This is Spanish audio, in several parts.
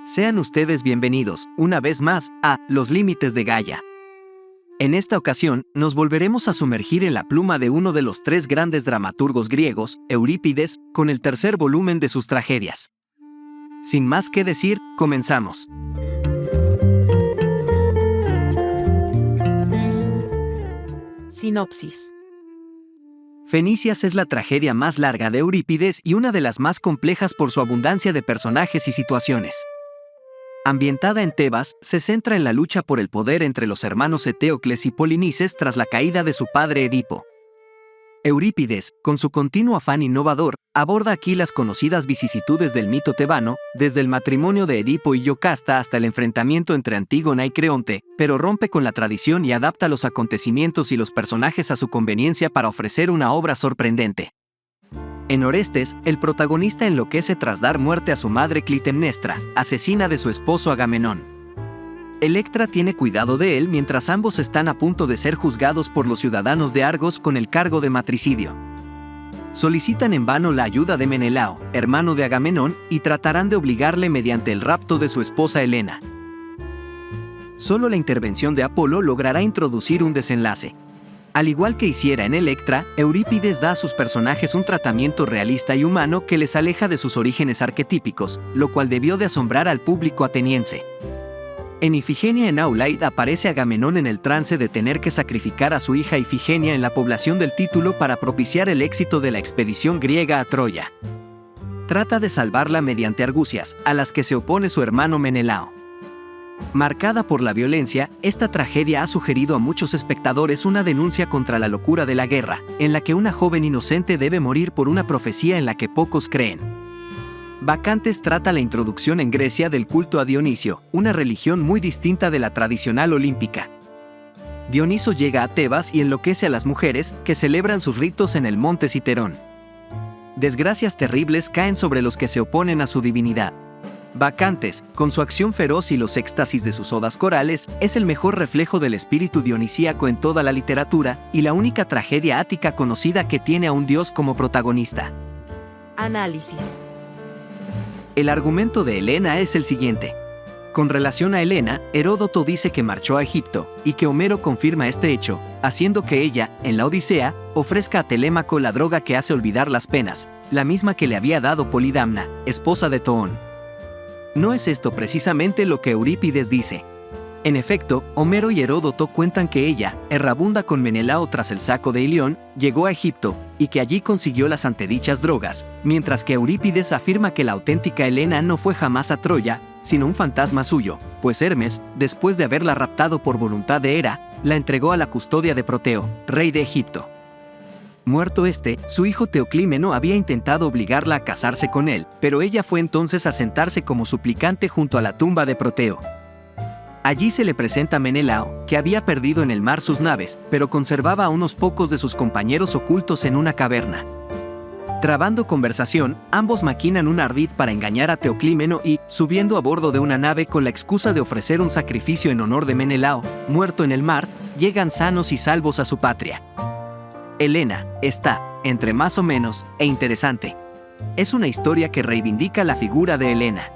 Sean ustedes bienvenidos, una vez más, a Los Límites de Gaia. En esta ocasión, nos volveremos a sumergir en la pluma de uno de los tres grandes dramaturgos griegos, Eurípides, con el tercer volumen de sus tragedias. Sin más que decir, comenzamos. Sinopsis. Fenicias es la tragedia más larga de Eurípides y una de las más complejas por su abundancia de personajes y situaciones. Ambientada en Tebas, se centra en la lucha por el poder entre los hermanos Eteocles y Polinices tras la caída de su padre Edipo. Eurípides, con su continuo afán innovador, aborda aquí las conocidas vicisitudes del mito tebano, desde el matrimonio de Edipo y Yocasta hasta el enfrentamiento entre Antígona y Creonte, pero rompe con la tradición y adapta los acontecimientos y los personajes a su conveniencia para ofrecer una obra sorprendente. En Orestes, el protagonista enloquece tras dar muerte a su madre Clitemnestra, asesina de su esposo Agamenón. Electra tiene cuidado de él mientras ambos están a punto de ser juzgados por los ciudadanos de Argos con el cargo de matricidio. Solicitan en vano la ayuda de Menelao, hermano de Agamenón, y tratarán de obligarle mediante el rapto de su esposa Helena. Solo la intervención de Apolo logrará introducir un desenlace. Al igual que hiciera en Electra, Eurípides da a sus personajes un tratamiento realista y humano que les aleja de sus orígenes arquetípicos, lo cual debió de asombrar al público ateniense. En Ifigenia en Aulaid aparece Agamenón en el trance de tener que sacrificar a su hija Ifigenia en la población del título para propiciar el éxito de la expedición griega a Troya. Trata de salvarla mediante argucias, a las que se opone su hermano Menelao. Marcada por la violencia, esta tragedia ha sugerido a muchos espectadores una denuncia contra la locura de la guerra, en la que una joven inocente debe morir por una profecía en la que pocos creen. Bacantes trata la introducción en Grecia del culto a Dionisio, una religión muy distinta de la tradicional olímpica. Dioniso llega a Tebas y enloquece a las mujeres, que celebran sus ritos en el monte Citerón. Desgracias terribles caen sobre los que se oponen a su divinidad. Bacantes, con su acción feroz y los éxtasis de sus odas corales, es el mejor reflejo del espíritu dionisíaco en toda la literatura, y la única tragedia ática conocida que tiene a un dios como protagonista. Análisis. El argumento de Helena es el siguiente. Con relación a Helena, Heródoto dice que marchó a Egipto, y que Homero confirma este hecho, haciendo que ella, en la Odisea, ofrezca a Telémaco la droga que hace olvidar las penas, la misma que le había dado Polidamna, esposa de Toón. No es esto precisamente lo que Eurípides dice. En efecto, Homero y Heródoto cuentan que ella, errabunda con Menelao tras el saco de Ilión, llegó a Egipto, y que allí consiguió las antedichas drogas, mientras que Eurípides afirma que la auténtica Helena no fue jamás a Troya, sino un fantasma suyo, pues Hermes, después de haberla raptado por voluntad de Hera, la entregó a la custodia de Proteo, rey de Egipto. Muerto este, su hijo Teoclímeno había intentado obligarla a casarse con él, pero ella fue entonces a sentarse como suplicante junto a la tumba de Proteo. Allí se le presenta Menelao, que había perdido en el mar sus naves, pero conservaba a unos pocos de sus compañeros ocultos en una caverna. Trabando conversación, ambos maquinan un ardid para engañar a Teoclímeno y, subiendo a bordo de una nave con la excusa de ofrecer un sacrificio en honor de Menelao, muerto en el mar, llegan sanos y salvos a su patria. Helena está, entre más o menos, e interesante. Es una historia que reivindica la figura de Helena.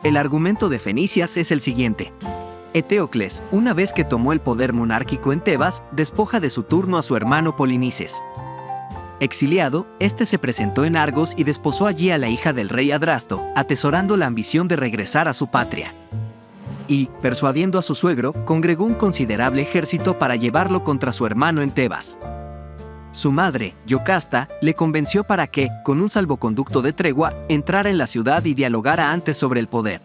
El argumento de Fenicias es el siguiente. Eteocles, una vez que tomó el poder monárquico en Tebas, despoja de su turno a su hermano Polinices. Exiliado, este se presentó en Argos y desposó allí a la hija del rey Adrasto, atesorando la ambición de regresar a su patria. Y, persuadiendo a su suegro, congregó un considerable ejército para llevarlo contra su hermano en Tebas. Su madre, Yocasta, le convenció para que, con un salvoconducto de tregua, entrara en la ciudad y dialogara antes sobre el poder.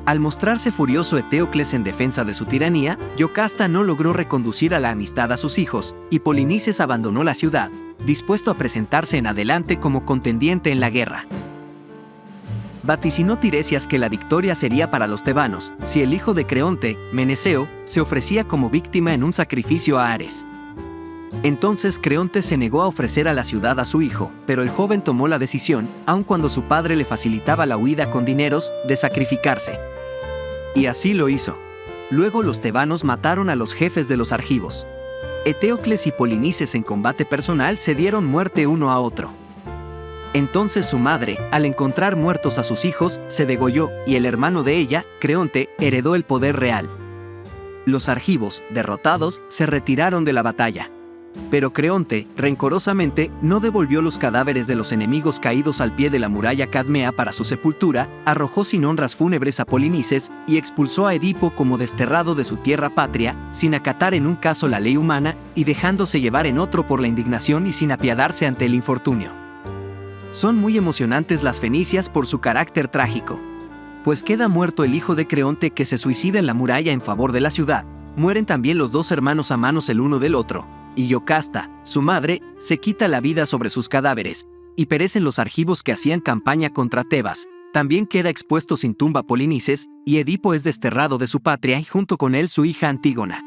Al mostrarse furioso Eteocles en defensa de su tiranía, Yocasta no logró reconducir a la amistad a sus hijos, y Polinices abandonó la ciudad, dispuesto a presentarse en adelante como contendiente en la guerra. Vaticinó Tiresias que la victoria sería para los tebanos, si el hijo de Creonte, Meneceo, se ofrecía como víctima en un sacrificio a Ares. Entonces Creonte se negó a ofrecer a la ciudad a su hijo, pero el joven tomó la decisión, aun cuando su padre le facilitaba la huida con dineros, de sacrificarse. Y así lo hizo. Luego los tebanos mataron a los jefes de los argivos. Eteocles y Polinices en combate personal se dieron muerte uno a otro. Entonces su madre, al encontrar muertos a sus hijos, se degolló, y el hermano de ella, Creonte, heredó el poder real. Los argivos, derrotados, se retiraron de la batalla. Pero Creonte, rencorosamente, no devolvió los cadáveres de los enemigos caídos al pie de la muralla cadmea para su sepultura, arrojó sin honras fúnebres a Polinices, y expulsó a Edipo como desterrado de su tierra patria, sin acatar en un caso la ley humana, y dejándose llevar en otro por la indignación y sin apiadarse ante el infortunio. Son muy emocionantes las fenicias por su carácter trágico. Pues queda muerto el hijo de Creonte que se suicida en la muralla en favor de la ciudad, mueren también los dos hermanos a manos el uno del otro, y Yocasta, su madre, se quita la vida sobre sus cadáveres, y perecen los argivos que hacían campaña contra Tebas. También queda expuesto sin tumba Polinices, y Edipo es desterrado de su patria y junto con él su hija Antígona.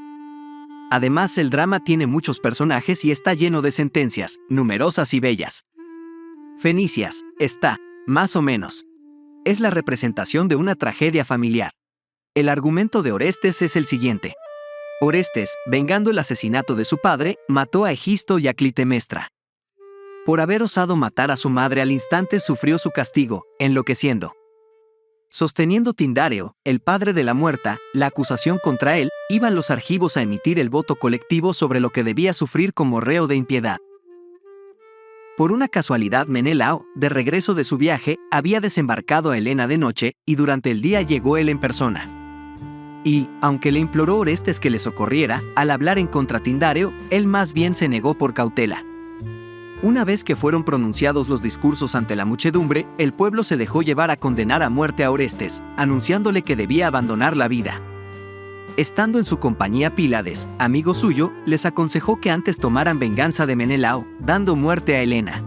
Además, el drama tiene muchos personajes y está lleno de sentencias, numerosas y bellas. Fenicias, está, más o menos. Es la representación de una tragedia familiar. El argumento de Orestes es el siguiente. Orestes, vengando el asesinato de su padre, mató a Egisto y a Clitemnestra. Por haber osado matar a su madre al instante sufrió su castigo, enloqueciendo. Sosteniendo Tindáreo, el padre de la muerta, la acusación contra él, iban los argivos a emitir el voto colectivo sobre lo que debía sufrir como reo de impiedad. Por una casualidad Menelao, de regreso de su viaje, había desembarcado a Helena de noche, y durante el día llegó él en persona. Y, aunque le imploró Orestes que le socorriera, al hablar en contra Tindáreo, él más bien se negó por cautela. Una vez que fueron pronunciados los discursos ante la muchedumbre, el pueblo se dejó llevar a condenar a muerte a Orestes, anunciándole que debía abandonar la vida. Estando en su compañía Pílades, amigo suyo, les aconsejó que antes tomaran venganza de Menelao, dando muerte a Helena.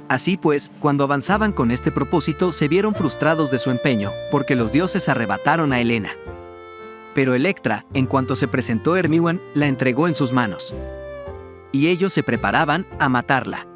Así pues, cuando avanzaban con este propósito se vieron frustrados de su empeño, porque los dioses arrebataron a Helena. Pero Electra, en cuanto se presentó Hermíone, la entregó en sus manos. Y ellos se preparaban a matarla.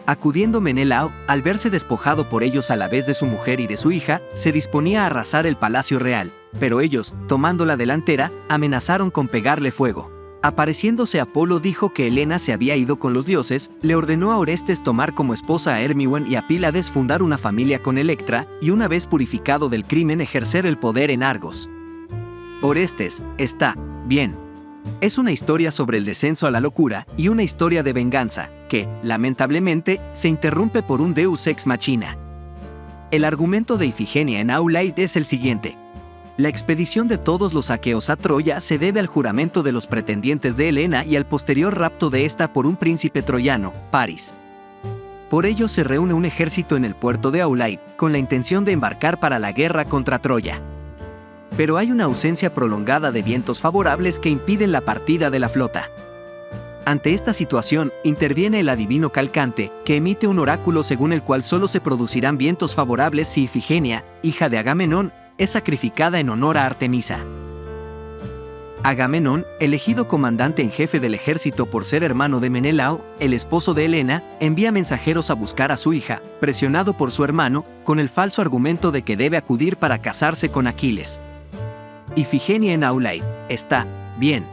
Acudiendo Menelao, al verse despojado por ellos a la vez de su mujer y de su hija, se disponía a arrasar el palacio real, pero ellos, tomando la delantera, amenazaron con pegarle fuego. Apareciéndose Apolo dijo que Helena se había ido con los dioses, le ordenó a Orestes tomar como esposa a Hermíone y a Pílades fundar una familia con Electra, y una vez purificado del crimen ejercer el poder en Argos. Orestes, está, bien. Es una historia sobre el descenso a la locura y una historia de venganza, que, lamentablemente, se interrumpe por un deus ex machina. El argumento de Ifigenia en Aulaid es el siguiente. La expedición de todos los aqueos a Troya se debe al juramento de los pretendientes de Helena y al posterior rapto de esta por un príncipe troyano, Paris. Por ello se reúne un ejército en el puerto de Aulaid, con la intención de embarcar para la guerra contra Troya. Pero hay una ausencia prolongada de vientos favorables que impiden la partida de la flota. Ante esta situación, interviene el adivino Calcante, que emite un oráculo según el cual solo se producirán vientos favorables si Ifigenia, hija de Agamenón, es sacrificada en honor a Artemisa. Agamenón, elegido comandante en jefe del ejército por ser hermano de Menelao, el esposo de Helena, envía mensajeros a buscar a su hija, presionado por su hermano, con el falso argumento de que debe acudir para casarse con Aquiles. Ifigenia en Aulaid, está, bien.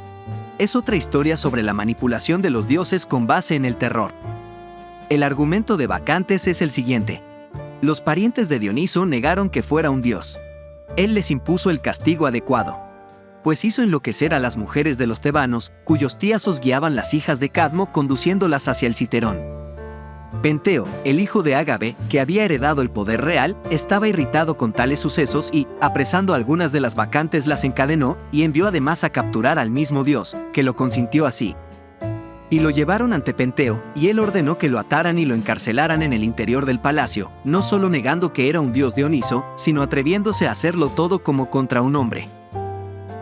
Es otra historia sobre la manipulación de los dioses con base en el terror. El argumento de Bacantes es el siguiente. Los parientes de Dioniso negaron que fuera un dios. Él les impuso el castigo adecuado, pues hizo enloquecer a las mujeres de los tebanos, cuyos tiazos guiaban las hijas de Cadmo conduciéndolas hacia el Citerón. Penteo, el hijo de Ágave, que había heredado el poder real, estaba irritado con tales sucesos y, apresando a algunas de las bacantes, las encadenó y envió además a capturar al mismo dios, que lo consintió así. Y lo llevaron ante Penteo, y él ordenó que lo ataran y lo encarcelaran en el interior del palacio, no solo negando que era un dios Dioniso, sino atreviéndose a hacerlo todo como contra un hombre.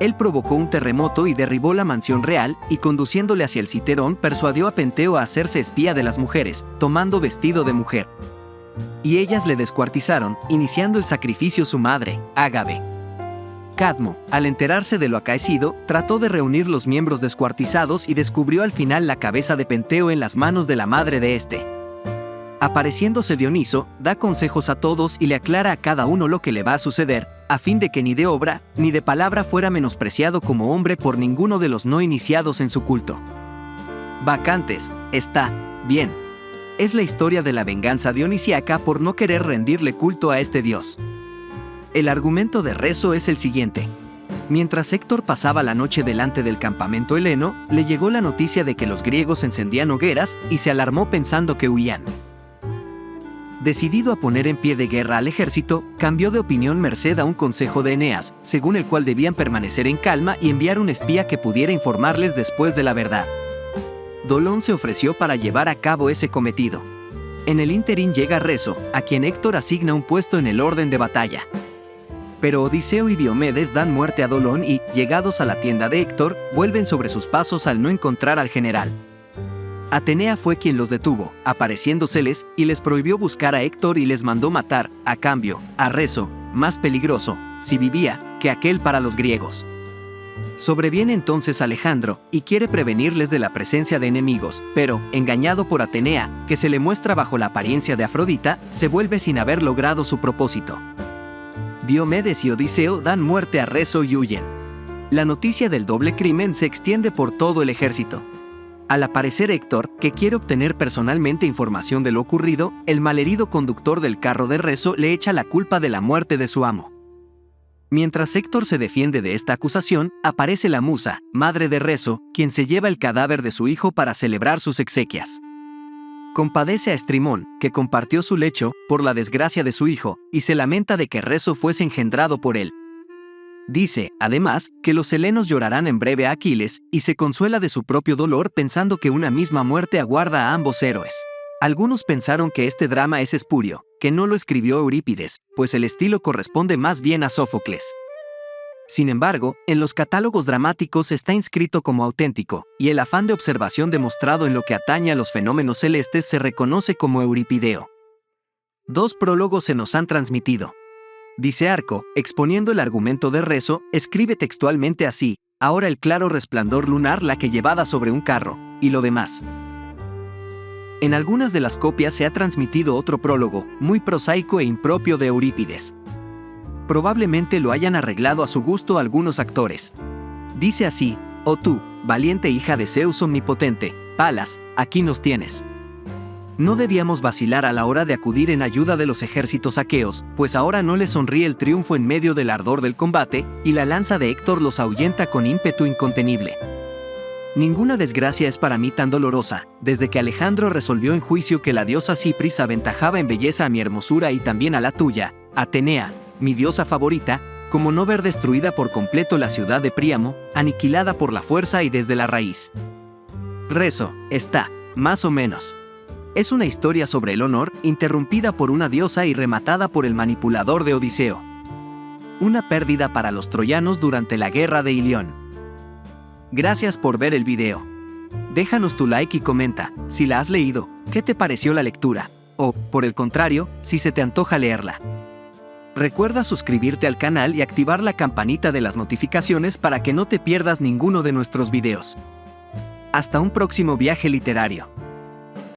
Él provocó un terremoto y derribó la mansión real, y conduciéndole hacia el Citerón persuadió a Penteo a hacerse espía de las mujeres, tomando vestido de mujer. Y ellas le descuartizaron, iniciando el sacrificio su madre, Ágave. Cadmo, al enterarse de lo acaecido, trató de reunir los miembros descuartizados y descubrió al final la cabeza de Penteo en las manos de la madre de este. Apareciéndose Dioniso, da consejos a todos y le aclara a cada uno lo que le va a suceder, a fin de que ni de obra, ni de palabra fuera menospreciado como hombre por ninguno de los no iniciados en su culto. Bacantes, está, bien. Es la historia de la venganza dionisíaca por no querer rendirle culto a este dios. El argumento de Reso es el siguiente. Mientras Héctor pasaba la noche delante del campamento heleno, le llegó la noticia de que los griegos encendían hogueras y se alarmó pensando que huían. Decidido a poner en pie de guerra al ejército, cambió de opinión merced a un consejo de Eneas, según el cual debían permanecer en calma y enviar un espía que pudiera informarles después de la verdad. Dolón se ofreció para llevar a cabo ese cometido. En el ínterin llega Reso, a quien Héctor asigna un puesto en el orden de batalla. Pero Odiseo y Diomedes dan muerte a Dolón y, llegados a la tienda de Héctor, vuelven sobre sus pasos al no encontrar al general. Atenea fue quien los detuvo, apareciéndoseles, y les prohibió buscar a Héctor y les mandó matar, a cambio, a Reso, más peligroso, si vivía, que aquel para los griegos. Sobreviene entonces Alejandro, y quiere prevenirles de la presencia de enemigos, pero, engañado por Atenea, que se le muestra bajo la apariencia de Afrodita, se vuelve sin haber logrado su propósito. Diomedes y Odiseo dan muerte a Reso y huyen. La noticia del doble crimen se extiende por todo el ejército. Al aparecer Héctor, que quiere obtener personalmente información de lo ocurrido, el malherido conductor del carro de Reso le echa la culpa de la muerte de su amo. Mientras Héctor se defiende de esta acusación, aparece la musa, madre de Reso, quien se lleva el cadáver de su hijo para celebrar sus exequias. Compadece a Estrimón, que compartió su lecho, por la desgracia de su hijo, y se lamenta de que Reso fuese engendrado por él. Dice, además, que los helenos llorarán en breve a Aquiles, y se consuela de su propio dolor pensando que una misma muerte aguarda a ambos héroes. Algunos pensaron que este drama es espurio, que no lo escribió Eurípides, pues el estilo corresponde más bien a Sófocles. Sin embargo, en los catálogos dramáticos está inscrito como auténtico, y el afán de observación demostrado en lo que atañe a los fenómenos celestes se reconoce como euripideo. 2 prólogos se nos han transmitido. Dice Arco, exponiendo el argumento de Reso, escribe textualmente así: ahora el claro resplandor lunar la que llevada sobre un carro, y lo demás. En algunas de las copias se ha transmitido otro prólogo, muy prosaico e impropio de Eurípides. Probablemente lo hayan arreglado a su gusto algunos actores. Dice así: oh tú, valiente hija de Zeus omnipotente, Palas, aquí nos tienes. No debíamos vacilar a la hora de acudir en ayuda de los ejércitos aqueos, pues ahora no les sonríe el triunfo en medio del ardor del combate, y la lanza de Héctor los ahuyenta con ímpetu incontenible. Ninguna desgracia es para mí tan dolorosa, desde que Alejandro resolvió en juicio que la diosa Cipris aventajaba en belleza a mi hermosura y también a la tuya, Atenea, mi diosa favorita, como no ver destruida por completo la ciudad de Príamo, aniquilada por la fuerza y desde la raíz. Reso, está, más o menos. Es una historia sobre el honor, interrumpida por una diosa y rematada por el manipulador de Odiseo. Una pérdida para los troyanos durante la guerra de Ilión. Gracias por ver el video. Déjanos tu like y comenta, si la has leído, qué te pareció la lectura, o, por el contrario, si se te antoja leerla. Recuerda suscribirte al canal y activar la campanita de las notificaciones para que no te pierdas ninguno de nuestros videos. Hasta un próximo viaje literario.